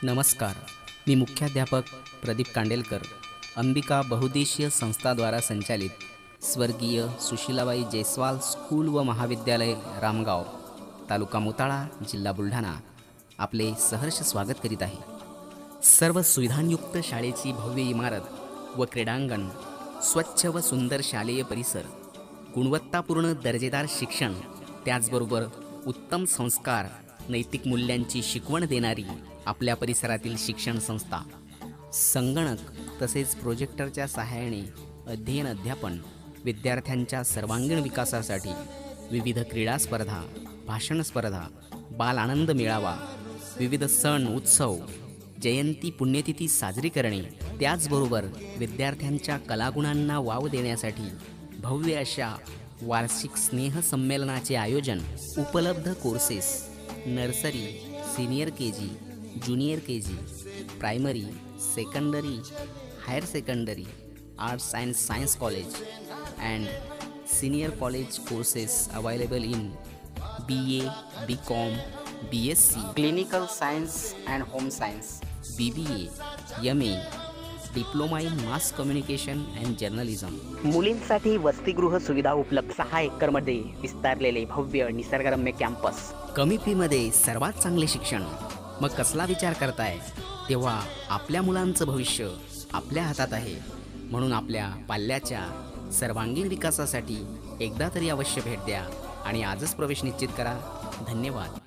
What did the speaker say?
नमस्कार. मी मुख्याध्यापक प्रदीप कांडेलकर, अंबिका बहुद्देशीय संस्थाद्वारा संचालित स्वर्गीय सुशीलाबाई जयस्वाल स्कूल व महाविद्यालय रामगाव, तालुका मोताळा, जिल्हा बुलढाणा आपले सहर्ष स्वागत करीत आहे. सर्व सुविधांयुक्त शाळेची भव्य इमारत व क्रीडांगण, स्वच्छ व सुंदर शालेय परिसर, गुणवत्तापूर्ण दर्जेदार शिक्षण, त्याचबरोबर उत्तम संस्कार, नैतिक मूल्यांची शिकवण देणारी आपल्या परिसरातील शिक्षण संस्था. संगणक तसेच प्रोजेक्टरच्या सहाय्याने अध्ययन अध्यापन, विद्यार्थ्यांच्या सर्वांगीण विकासासाठी विविध क्रीडा स्पर्धा, भाषण स्पर्धा, बाल आनंद मेळावा, विविध सण उत्सव, जयंती पुण्यतिथी साजरी करणे, त्याचबरोबर विद्यार्थ्यांच्या कलागुणांना वाव देण्यासाठी भव्य अशा वार्षिक स्नेहसंमेलनाचे आयोजन, उपलब्ध courses nursery, senior KG, junior KG, primary, secondary, higher secondary, arts and science college and senior college courses available in BA, BCom, BSc, clinical science and home science, BBA, MA, diploma in mass communication and journalism. मुलींसाठी वसतिगृह सुविधा उपलब्ध 6 एकरमध्ये विस्तारलेले भव्य निसर्गरम्य campus, कमी फीमध्ये सर्वात चांगले शिक्षण. मग कसला विचार करताय? तेव्हा आपल्या मुलांचं भविष्य आपल्या हातात आहे. म्हणून आपल्या पाल्याच्या सर्वांगीण विकासासाठी एकदा तरी अवश्य भेट द्या आणि आजच प्रवेश निश्चित करा. धन्यवाद.